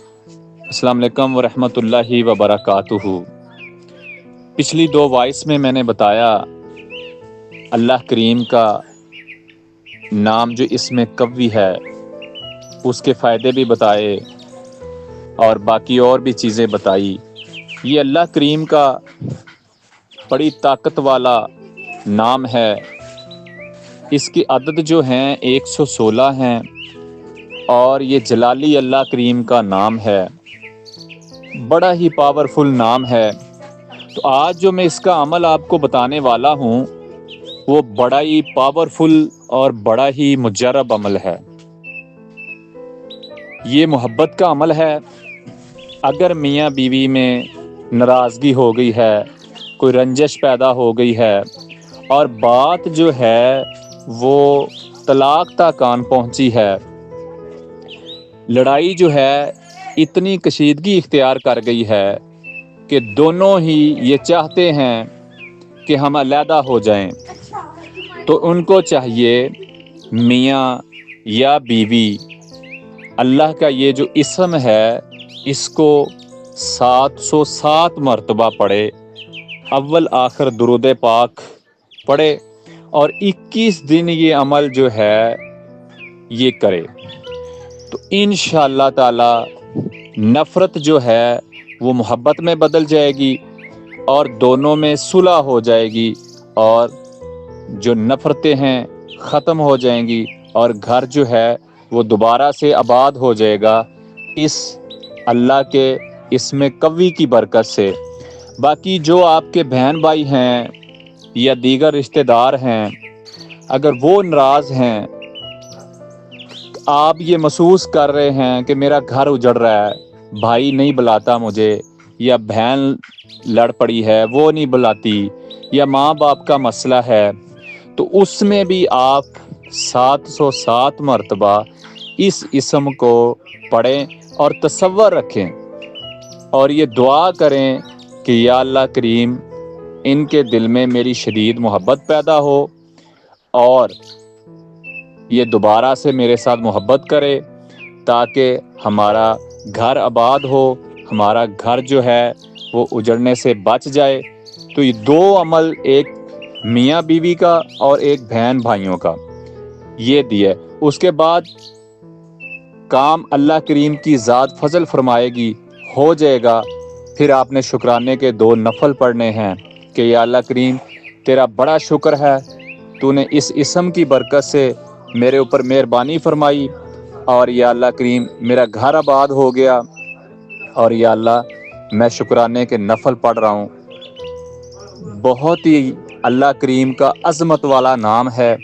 السلام علیکم ورحمۃ اللہ وبرکاتہ۔ پچھلی 2 وائس میں نے بتایا اللہ کریم کا نام جو اس میں قوی ہے اس کے فائدے بھی بتائے اور باقی اور بھی چیزیں بتائی۔ یہ اللہ کریم کا بڑی طاقت والا نام ہے۔ اس کی عدد جو ہیں 116 ہیں اور یہ جلالی اللہ کریم کا نام ہے، بڑا ہی پاورفل نام ہے۔ تو آج جو میں اس کا عمل آپ کو بتانے والا ہوں وہ بڑا ہی پاورفل اور بڑا ہی مجرب عمل ہے۔ یہ محبت کا عمل ہے۔ اگر میاں بیوی میں ناراضگی ہو گئی ہے، کوئی رنجش پیدا ہو گئی ہے اور بات جو ہے وہ طلاق تک آن پہنچی ہے، لڑائی جو ہے اتنی کشیدگی اختیار کر گئی ہے کہ دونوں ہی یہ چاہتے ہیں کہ ہم علیحدہ ہو جائیں، تو ان کو چاہیے میاں یا بیوی اللہ کا یہ جو اسم ہے اس کو 707 مرتبہ پڑھے، اول آخر درود پاک پڑھے اور 21 دن یہ عمل جو ہے یہ کرے، تو انشاءاللہ تعالی نفرت جو ہے وہ محبت میں بدل جائے گی اور دونوں میں صلح ہو جائے گی اور جو نفرتیں ہیں ختم ہو جائیں گی اور گھر جو ہے وہ دوبارہ سے آباد ہو جائے گا اس اللہ کے اسم قوی کی برکت سے۔ باقی جو آپ کے بہن بھائی ہیں یا دیگر رشتہ دار ہیں، اگر وہ ناراض ہیں، آپ یہ محسوس کر رہے ہیں کہ میرا گھر اجڑ رہا ہے، بھائی نہیں بلاتا مجھے یا بہن لڑ پڑی ہے وہ نہیں بلاتی یا ماں باپ کا مسئلہ ہے، تو اس میں بھی آپ 707 مرتبہ اس اسم کو پڑھیں اور تصور رکھیں اور یہ دعا کریں کہ یا اللہ کریم ان کے دل میں میری شدید محبت پیدا ہو اور یہ دوبارہ سے میرے ساتھ محبت کرے تاکہ ہمارا گھر آباد ہو، ہمارا گھر جو ہے وہ اجڑنے سے بچ جائے۔ تو یہ 2 عمل، ایک میاں بیوی کا اور ایک بہن بھائیوں کا، یہ دیا۔ اس کے بعد کام اللہ کریم کی ذات فضل فرمائے گی، ہو جائے گا۔ پھر آپ نے شکرانے کے 2 نفل پڑھنے ہیں کہ یا اللہ کریم تیرا بڑا شکر ہے، تو نے اس اسم کی برکت سے میرے اوپر مہربانی فرمائی اور یا اللہ کریم میرا گھر آباد ہو گیا، اور یا اللہ میں شکرانے کے نفل پڑھ رہا ہوں۔ بہت ہی اللہ کریم کا عظمت والا نام ہے،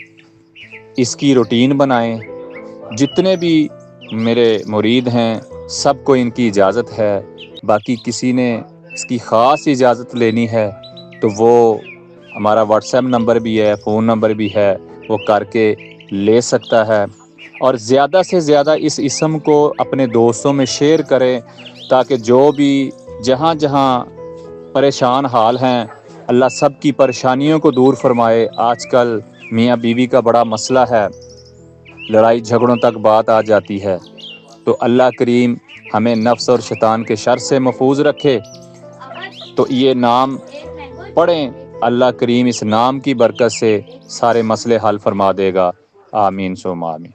اس کی روٹین بنائیں۔ جتنے بھی میرے مرید ہیں سب کو ان کی اجازت ہے، باقی کسی نے اس کی خاص اجازت لینی ہے تو وہ ہمارا واٹس ایپ نمبر بھی ہے، فون نمبر بھی ہے، وہ کر کے لے سکتا ہے۔ اور زیادہ سے زیادہ اس اسم کو اپنے دوستوں میں شیئر کریں تاکہ جو بھی جہاں جہاں پریشان حال ہیں اللہ سب کی پریشانیوں کو دور فرمائے۔ آج کل میاں بیوی کا بڑا مسئلہ ہے، لڑائی جھگڑوں تک بات آ جاتی ہے، تو اللہ کریم ہمیں نفس اور شیطان کے شر سے محفوظ رکھے۔ تو یہ نام پڑھیں، اللہ کریم اس نام کی برکت سے سارے مسئلے حل فرما دے گا۔ آمین ثم آمین۔